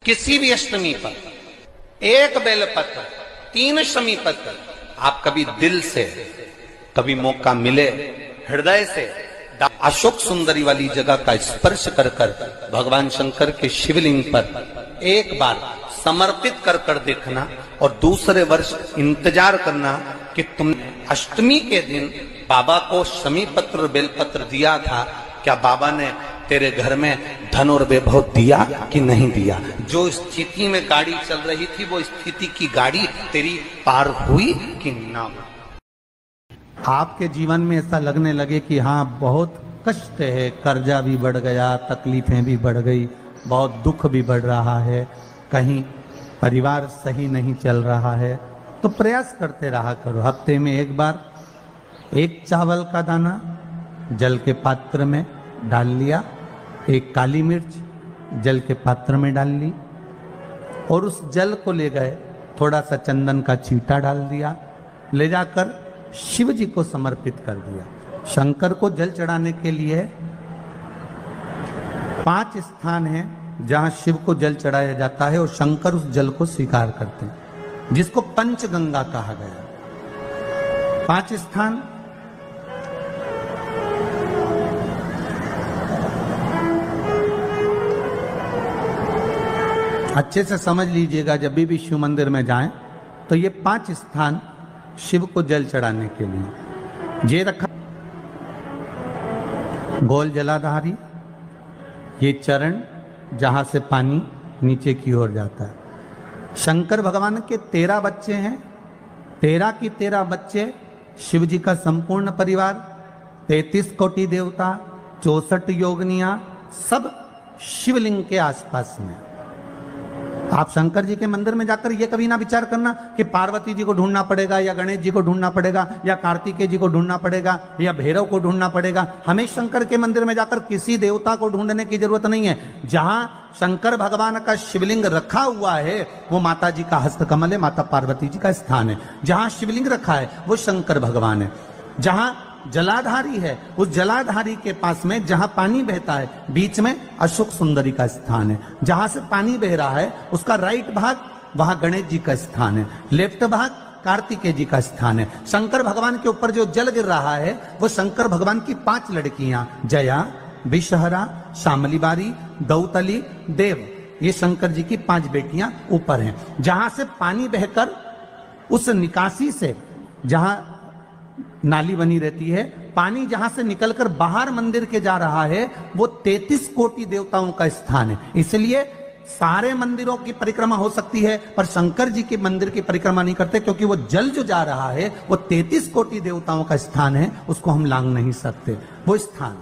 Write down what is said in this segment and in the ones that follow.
किसी भी अष्टमी पर एक बेलपत्र, 3 शमी पत्र, आप कभी दिल से, कभी मौका मिले हृदय से अशोक सुंदरी वाली जगह का स्पर्श कर कर भगवान शंकर के शिवलिंग पर एक बार समर्पित कर कर देखना, और दूसरे वर्ष इंतजार करना कि तुमने अष्टमी के दिन बाबा को शमी पत्र बेलपत्र दिया था, क्या बाबा ने तेरे घर में धन और वैभव दिया कि नहीं दिया। जो स्थिति में गाड़ी चल रही थी वो स्थिति की गाड़ी तेरी पार हुई कि ना हुई। आपके जीवन में ऐसा लगने लगे कि हाँ बहुत कष्ट है, कर्जा भी बढ़ गया, तकलीफें भी बढ़ गई, बहुत दुख भी बढ़ रहा है, कहीं परिवार सही नहीं चल रहा है, तो प्रयास करते रहा करो। हफ्ते में एक बार एक चावल का दाना जल के पात्र में डाल लिया, एक काली मिर्च जल के पात्र में डाल ली, और उस जल को ले गए, थोड़ा सा चंदन का छींटा डाल दिया, ले जाकर शिव जी को समर्पित कर दिया। शंकर को जल चढ़ाने के लिए 5 स्थान हैं जहां शिव को जल चढ़ाया जाता है, और शंकर उस जल को स्वीकार करते हैं, जिसको पंचगंगा कहा गया। 5 स्थान अच्छे से समझ लीजिएगा, जब भी शिव मंदिर में जाएं तो ये 5 स्थान शिव को जल चढ़ाने के लिए ये रखा। गोल जलाधारी, ये चरण जहां से पानी नीचे की ओर जाता है। शंकर भगवान के 13 बच्चे हैं, 13 की 13 बच्चे, शिव जी का संपूर्ण परिवार, 33 कोटि देवता, 64 योगनियां, सब शिवलिंग के आसपास में। आप शंकर जी के मंदिर में जाकर ये कभी ना विचार करना कि पार्वती जी को ढूंढना पड़ेगा, या गणेश जी को ढूंढना पड़ेगा, या कार्तिकेय जी को ढूंढना पड़ेगा, या भैरव को ढूंढना पड़ेगा। हमें शंकर के मंदिर में जाकर किसी देवता को ढूंढने की जरूरत नहीं है। जहां शंकर भगवान का शिवलिंग रखा हुआ है वो माता जी का हस्तकमल है, माता पार्वती जी का स्थान है। जहां शिवलिंग रखा है वो शंकर भगवान है। जहां जलाधारी है, उस जलाधारी के पास में जहां पानी बहता है, बीच में अशोक सुंदरी का स्थान है। जहां से पानी बह रहा है उसका राइट भाग, वहां गणेश जी का स्थान है, लेफ्ट भाग कार्तिकेय जी का स्थान है। शंकर भगवान के ऊपर जो जल गिर रहा है वो शंकर भगवान की 5 लड़कियां, जया, विषहरा, शामली बारी, दौतली, देव, ये शंकर जी की 5 बेटियां ऊपर हैं। जहां से पानी बहकर उस निकासी से, जहां नाली बनी रहती है, पानी जहां से निकलकर बाहर मंदिर के जा रहा है वो 33 कोटि देवताओं का स्थान है। इसलिए सारे मंदिरों की परिक्रमा हो सकती है, पर शंकर जी के मंदिर की परिक्रमा नहीं करते, क्योंकि वो जल जो जा रहा है वो 33 कोटि देवताओं का स्थान है, उसको हम लांग नहीं सकते। वो स्थान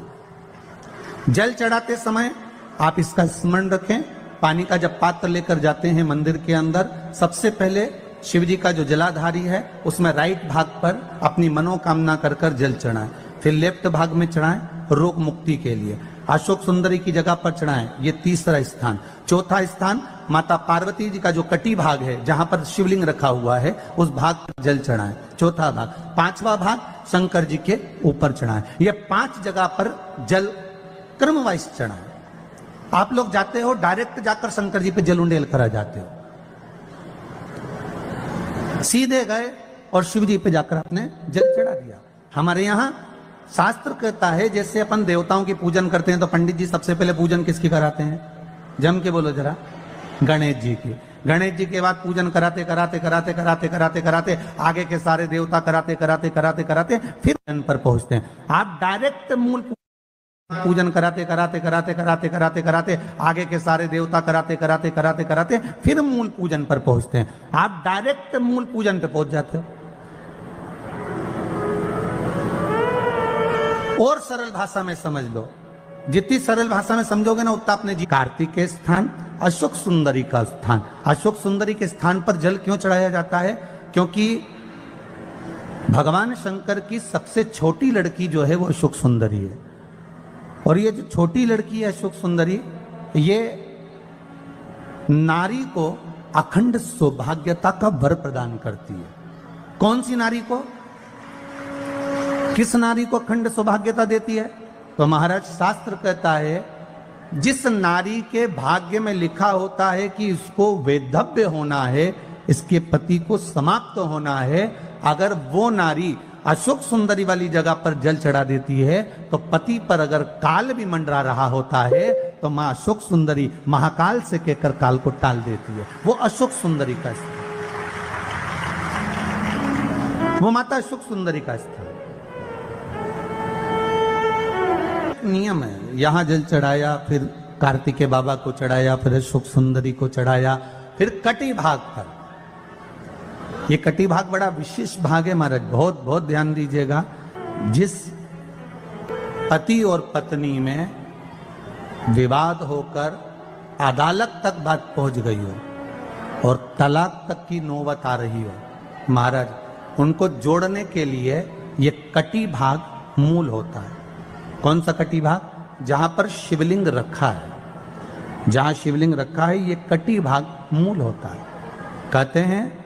जल चढ़ाते समय आप इसका स्मरण रखें। पानी का जब पात्र लेकर जाते हैं मंदिर के अंदर, सबसे पहले शिव जी का जो जलाधारी है उसमें राइट भाग पर अपनी मनोकामना कर कर जल चढ़ाएं, फिर लेफ्ट भाग में चढ़ाएं रोग मुक्ति के लिए। अशोक सुंदरी की जगह पर चढ़ाएं, ये 3रा स्थान। 4था स्थान माता पार्वती जी का जो कटी भाग है जहां पर शिवलिंग रखा हुआ है उस भाग पर जल चढ़ाएं, 4था भाग। 5वां भाग शंकर जी के ऊपर चढ़ाएं। ये 5 जगह पर जल क्रमवाइज चढ़ाएं। आप लोग जाते हो डायरेक्ट जाकर शंकर जी पे जल उंडेल करा जाते हो, सीधे गए और शिव जी पे जाकर आपने जल चढ़ा दिया। हमारे यहाँ शास्त्र कहता है जैसे अपन देवताओं की पूजन करते हैं तो पंडित जी सबसे पहले पूजन किसकी कराते हैं? जम के बोलो जरा, गणेश जी की। गणेश जी के बाद पूजन कराते कराते कराते कराते कराते कराते आगे के सारे देवता कराते कराते कराते कराते फिर जन पर पहुंचते हैं। आप डायरेक्ट मूल पूजन कराते कराते कराते कराते कराते कराते आगे के सारे देवता कराते कराते कराते कराते फिर मूल पूजन पर पहुंचते हैं। आप डायरेक्ट मूल पूजन पे पहुंच जाते हो। और सरल भाषा में समझ लो, जितनी सरल भाषा में समझोगे ना उतना अपने जी। कार्तिकेय स्थान, अशोक सुंदरी का स्थान। अशोक सुंदरी के स्थान पर जल क्यों चढ़ाया जाता है? क्योंकि भगवान शंकर की सबसे छोटी लड़की जो है वो अशोक सुंदरी है, और ये जो छोटी लड़की है अशोक सुंदरी, ये नारी को अखंड सौभाग्यता का वर प्रदान करती है। कौन सी नारी को? किस नारी को अखंड सौभाग्यता देती है? तो महाराज शास्त्र कहता है जिस नारी के भाग्य में लिखा होता है कि इसको वैधव्य होना है, इसके पति को समाप्त होना है, अगर वो नारी अशोक सुंदरी वाली जगह पर जल चढ़ा देती है तो पति पर अगर काल भी मंडरा रहा होता है तो मां अशोक सुंदरी महाकाल से कहकर काल को टाल देती है। वो अशोक सुंदरी का स्थान, वो माता अशोक सुंदरी का स्थान। नियम है, यहां जल चढ़ाया, फिर कार्तिकेय बाबा को चढ़ाया, फिर अशोक सुंदरी को चढ़ाया, फिर कटी भाग पर। ये कटी भाग बड़ा विशेष भाग है महाराज, बहुत बहुत ध्यान दीजिएगा। जिस पति और पत्नी में विवाद होकर अदालत तक बात पहुंच गई हो और तलाक तक की नौबत आ रही हो, महाराज उनको जोड़ने के लिए ये कटी भाग मूल होता है। कौन सा कटी भाग? जहां पर शिवलिंग रखा है, जहां शिवलिंग रखा है ये कटी भाग मूल होता है। कहते हैं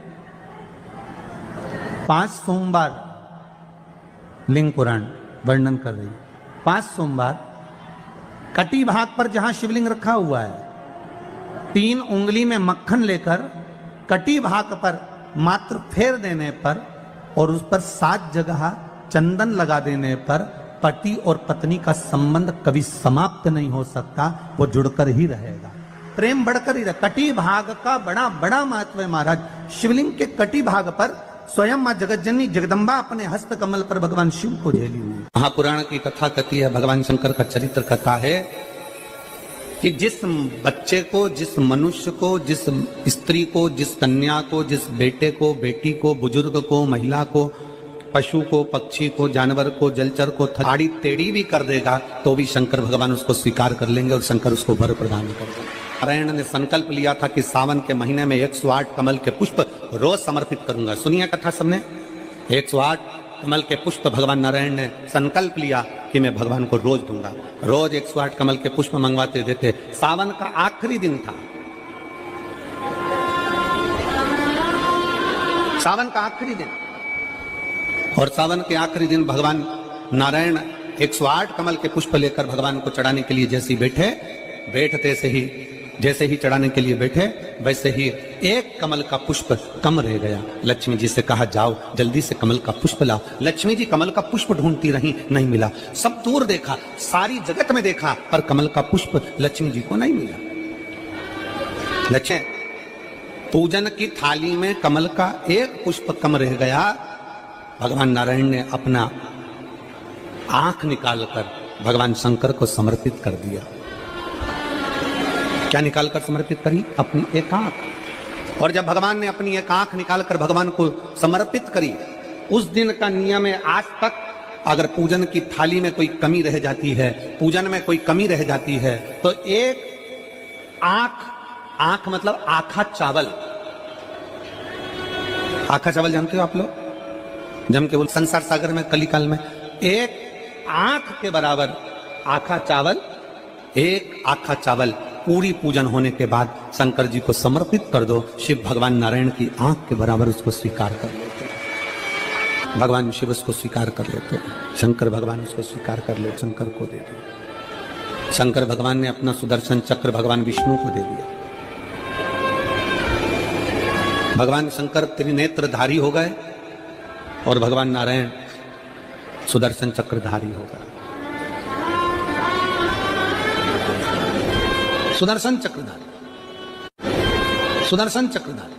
5 सोमवार लिंग पुराण वर्णन कर रही है, 5 सोमवार कटी भाग पर जहां शिवलिंग रखा हुआ है, 3 उंगली में मक्खन लेकर कटी भाग पर मात्र फेर देने पर और उस पर 7 जगह चंदन लगा देने पर पति और पत्नी का संबंध कभी समाप्त नहीं हो सकता, वो जुड़कर ही रहेगा, प्रेम बढ़कर ही रहेगा। कटी भाग का बड़ा बड़ा महत्व है महाराज। शिवलिंग के कटी भाग पर स्वयं मां जगतजननी जगदम्बा अपने हस्त कमल पर भगवान शिव को झेली हुई। महापुराण की कथा कहती है, भगवान शंकर का चरित्र कथा है कि जिस बच्चे को, जिस मनुष्य को, जिस स्त्री को, जिस कन्या को, जिस बेटे को, बेटी को, बुजुर्ग को, महिला को, पशु को, पक्षी को, जानवर को, जलचर को थाड़ी टेढ़ी भी कर देगा तो भी शंकर भगवान उसको स्वीकार कर लेंगे और शंकर उसको वर प्रदान करेंगे। नारायण ने संकल्प लिया था कि सावन के महीने में 108 कमल के पुष्प रोज समर्पित करूंगा। सुनिए कथा सबने, 108 कमल के पुष्प भगवान नारायण ने संकल्प लिया कि मैं भगवान को रोज दूंगा। रोज 108 कमल के पुष्प मंगवाते देते। सावन का आखिरी दिन था, सावन का आखिरी दिन, और सावन के आखिरी दिन भगवान नारायण 108 कमल के पुष्प लेकर भगवान को चढ़ाने के लिए जैसे जैसे ही चढ़ाने के लिए बैठे वैसे ही एक कमल का पुष्प कम रह गया। लक्ष्मी जी से कहा जाओ जल्दी से कमल का पुष्प लाओ। लक्ष्मी जी कमल का पुष्प ढूंढती रही, नहीं मिला। सब दूर देखा, सारी जगत में देखा, पर कमल का पुष्प लक्ष्मी जी को नहीं मिला। लक्ष्मी पूजन की थाली में कमल का एक पुष्प कम रह गया। भगवान नारायण ने अपना आंख निकालकर भगवान शंकर को समर्पित कर दिया। क्या निकालकर समर्पित करी? अपनी एक आंख। और जब भगवान ने अपनी एक आंख निकालकर भगवान को समर्पित करी, उस दिन का नियम है, आज तक अगर पूजन की थाली में कोई कमी रह जाती है, पूजन में कोई कमी रह जाती है, तो एक आंख मतलब आखा चावल। आखा चावल जानते हो आप लोग? जम के बोल संसार सागर में कलिकाल में एक आंख के बराबर आखा चावल, एक आखा चावल पूरी पूजन होने के बाद शंकर जी को समर्पित कर दो। शिव भगवान नारायण की आंख के बराबर उसको स्वीकार कर लेते, भगवान शिव उसको स्वीकार कर लेते, शंकर भगवान उसको स्वीकार कर ले, शंकर को दे दिया। शंकर भगवान ने अपना सुदर्शन चक्र भगवान विष्णु को दे दिया। भगवान शंकर त्रिनेत्रधारी हो गए और भगवान नारायण सुदर्शन चक्रधारी हो गए। सुदर्शन चक्रधारी, सुदर्शन चक्रधारी।